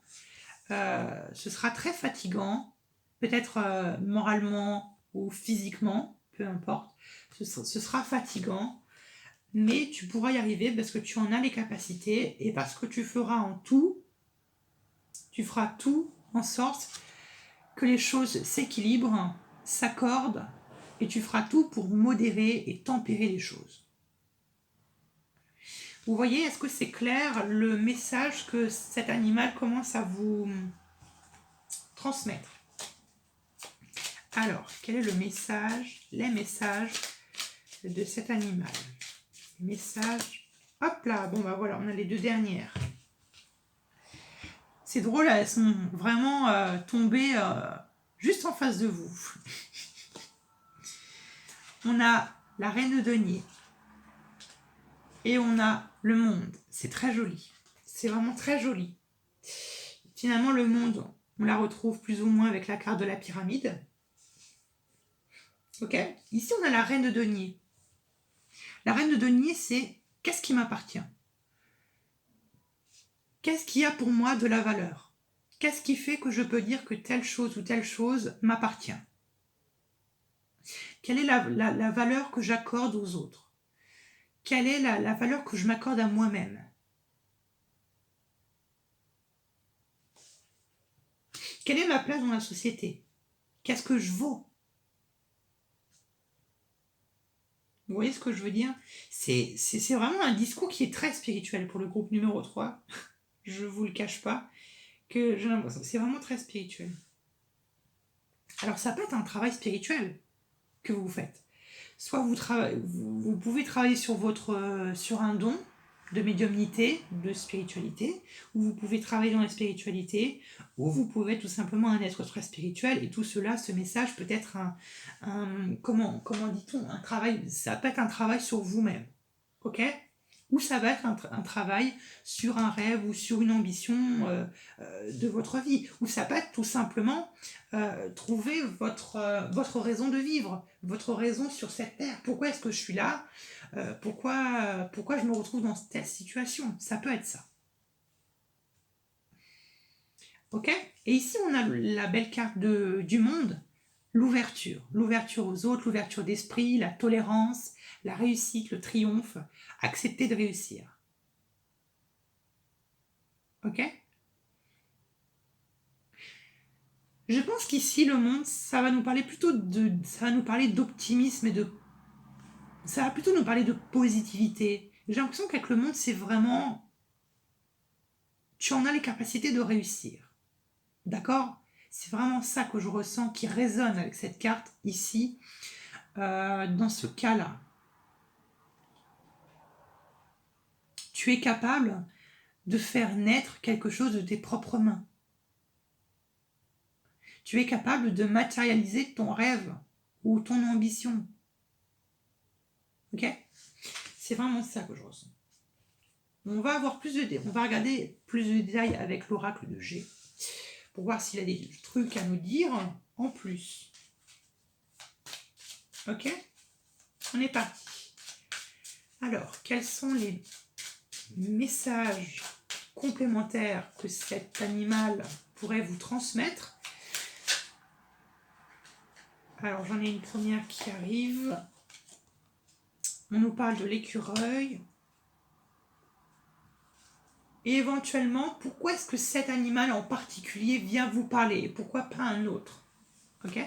ce sera très fatigant, peut-être moralement ou physiquement, peu importe, ce sera fatigant, mais tu pourras y arriver parce que tu en as les capacités et parce que tu feras tu feras tout en sorte que les choses s'équilibrent, s'accordent, et tu feras tout pour modérer et tempérer les choses. Vous voyez, est-ce que c'est clair le message que cet animal commence à vous transmettre? Alors, quel est le message, les messages de cet animal? Les messages, hop là, bon bah voilà, on a les deux dernières. C'est drôle, elles sont vraiment tombées juste en face de vous. On a la reine de denier et on a le monde. C'est très joli. C'est vraiment très joli. Finalement, le monde, on la retrouve plus ou moins avec la carte de la pyramide. Ok. Ici, on a la reine de denier. La reine de denier, c'est qu'est-ce qui m'appartient? Qu'est-ce qui a pour moi de la valeur? Qu'est-ce qui fait que je peux dire que telle chose ou telle chose m'appartient? Quelle est la valeur que j'accorde aux autres? Quelle est la valeur que je m'accorde à moi-même? Quelle est ma place dans la société? Qu'est-ce que je vaux? Vous voyez ce que je veux dire? C'est vraiment un discours qui est très spirituel pour le groupe numéro 3. Je ne vous le cache pas. Que j'ai l'impression que c'est vraiment très spirituel. Alors ça peut être un travail spirituel que vous faites. Soit vous pouvez travailler sur un don de médiumnité, de spiritualité, ou vous pouvez travailler dans la spiritualité, ou vous pouvez être tout simplement un être très spirituel, et tout cela, ce message peut être comment dit-on, un travail, ça peut être un travail sur vous-même, ok? Ou ça va être un travail sur un rêve ou sur une ambition de votre vie. Ou ça peut être tout simplement trouver votre raison de vivre, votre raison sur cette terre. Pourquoi est-ce que je suis là? Pourquoi je me retrouve dans telle situation? Ça peut être ça. Ok? Et ici, on a la belle carte du monde, l'ouverture. L'ouverture aux autres, l'ouverture d'esprit, la tolérance, la réussite, le triomphe. Accepter de réussir. Ok? Je pense qu'ici, le monde, ça va nous parler d'optimisme ça va plutôt nous parler de positivité. J'ai l'impression qu'avec le monde, c'est vraiment, tu en as les capacités de réussir. D'accord? C'est vraiment ça que je ressens qui résonne avec cette carte ici, dans ce cas-là. Tu es capable de faire naître quelque chose de tes propres mains. Tu es capable de matérialiser ton rêve ou ton ambition. Ok? C'est vraiment ça que je ressens. On va regarder plus de détails avec l'oracle de G pour voir s'il a des trucs à nous dire en plus. Ok? On est parti. Alors, quels sont les messages complémentaires que cet animal pourrait vous transmettre? Alors, j'en ai une première qui arrive. On nous parle de l'écureuil. Et éventuellement, pourquoi est-ce que cet animal en particulier vient vous parler? Et pourquoi pas un autre? Ok?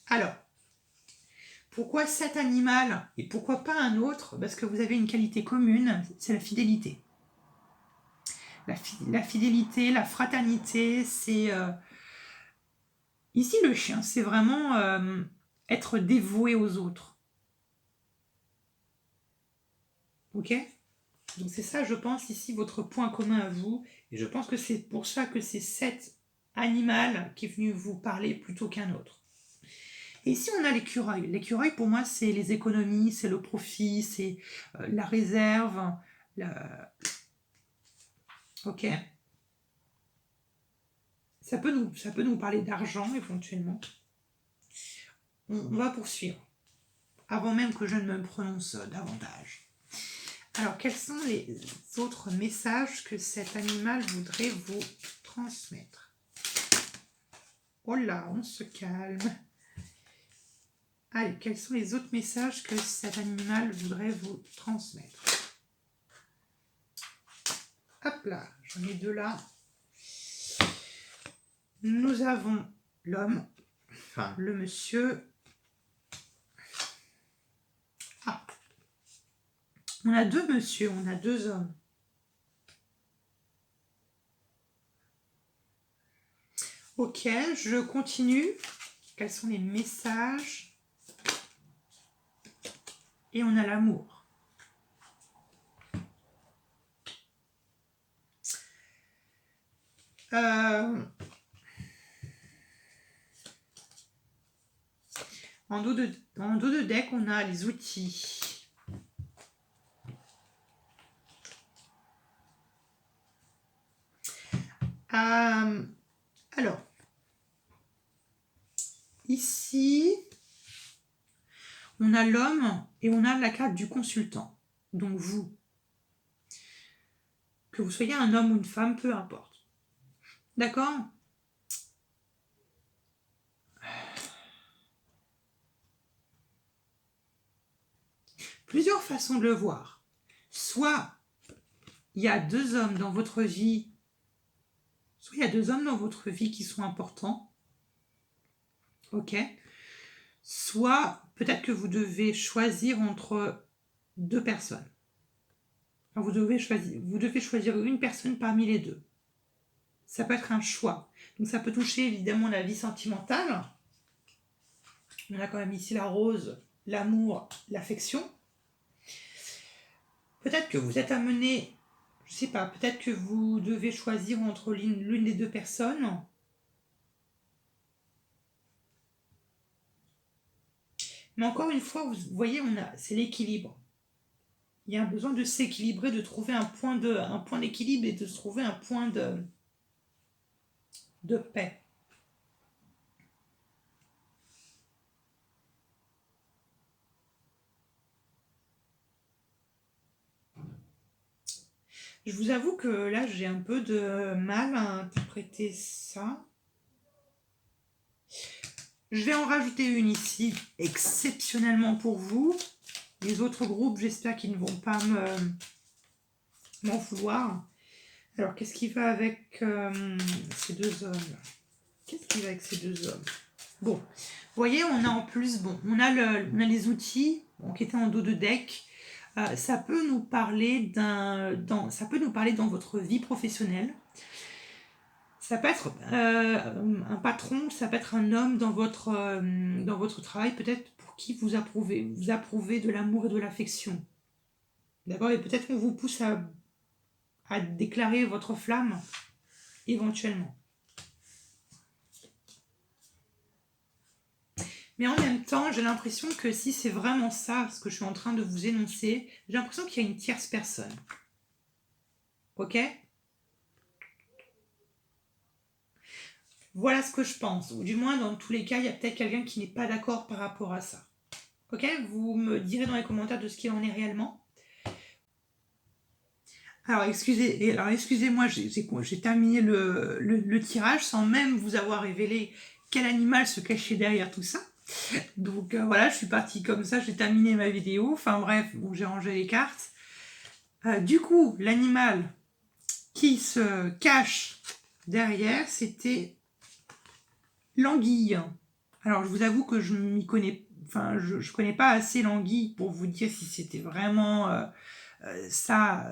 Alors, pourquoi cet animal et pourquoi pas un autre? Parce que vous avez une qualité commune, c'est la fidélité. La fidélité, la fraternité, c'est... Ici, le chien, c'est vraiment être dévoué aux autres. Ok? Donc c'est ça, je pense, ici, votre point commun à vous. Et je pense que c'est pour ça que c'est cet animal qui est venu vous parler plutôt qu'un autre. Et ici, on a l'écureuil. L'écureuil, pour moi, c'est les économies, c'est le profit, c'est la réserve. Ok. Ça peut nous parler d'argent, éventuellement. On va poursuivre, avant même que je ne me prononce davantage. Alors, quels sont les autres messages que cet animal voudrait vous transmettre? Oh là, on se calme. Allez, quels sont les autres messages que cet animal voudrait vous transmettre? Hop là, j'en ai deux là. Nous avons l'homme, enfin le monsieur. Ah, on a deux monsieur, on a deux hommes. Ok, je continue. Quels sont les messages? Et on a l'amour. En dos de deck, on a les outils. Alors, ici, on a l'homme et on a la carte du consultant. Donc vous, que vous soyez un homme ou une femme, peu importe. D'accord? Plusieurs façons de le voir. Soit il y a deux hommes dans votre vie, soit il y a deux hommes dans votre vie qui sont importants. Ok? Soit peut-être que vous devez choisir entre deux personnes. Alors, vous devez choisir une personne parmi les deux. Ça peut être un choix. Donc ça peut toucher évidemment la vie sentimentale. On a quand même ici la rose, l'amour, l'affection. Peut-être que vous êtes amené, je sais pas, peut-être que vous devez choisir entre l'une des deux personnes. Mais encore une fois, vous voyez, c'est l'équilibre. Il y a un besoin de s'équilibrer, de trouver un point d'équilibre et de trouver un point de paix. Je vous avoue que là, j'ai un peu de mal à interpréter ça. Je vais en rajouter une ici, exceptionnellement pour vous. Les autres groupes, j'espère qu'ils ne vont pas m'en vouloir. Alors, qu'est-ce qui va avec ces deux hommes? Qu'est-ce qui va avec ces deux hommes? Bon, vous voyez, on a en plus, on a les outils qui étaient en dos de deck. Ça peut nous parler ça peut nous parler dans votre vie professionnelle. Ça peut être un patron, ça peut être un homme dans votre travail, peut-être pour qui vous approuvez de l'amour et de l'affection. D'accord, et peut-être qu'on vous pousse à déclarer votre flamme, éventuellement. Mais en même temps, j'ai l'impression que si c'est vraiment ça, ce que je suis en train de vous énoncer, j'ai l'impression qu'il y a une tierce personne. Ok? Voilà ce que je pense. Ou du moins, dans tous les cas, il y a peut-être quelqu'un qui n'est pas d'accord par rapport à ça. Ok? Vous me direz dans les commentaires de ce qu'il en est réellement. Alors, excusez-moi, j'ai terminé le tirage sans même vous avoir révélé quel animal se cachait derrière tout ça. Donc voilà, je suis partie comme ça, j'ai terminé ma vidéo. Enfin bref, bon, j'ai rangé les cartes. Du coup, l'animal qui se cache derrière, c'était l'anguille. Alors, je vous avoue que je m'y connais, enfin, je connais pas assez l'anguille pour vous dire si c'était vraiment ça,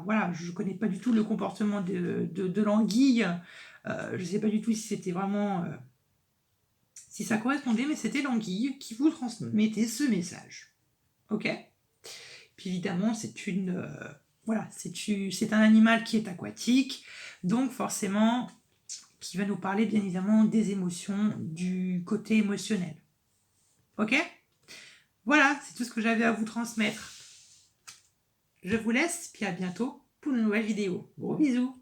voilà, je connais pas du tout le comportement de l'anguille. Je sais pas du tout si c'était vraiment, si ça correspondait, mais c'était l'anguille qui vous transmettait ce message. Ok? Puis évidemment, voilà, c'est un animal qui est aquatique, donc forcément, qui va nous parler bien évidemment des émotions, du côté émotionnel. Ok? Voilà, c'est tout ce que j'avais à vous transmettre. Je vous laisse, puis à bientôt pour une nouvelle vidéo. Gros bisous!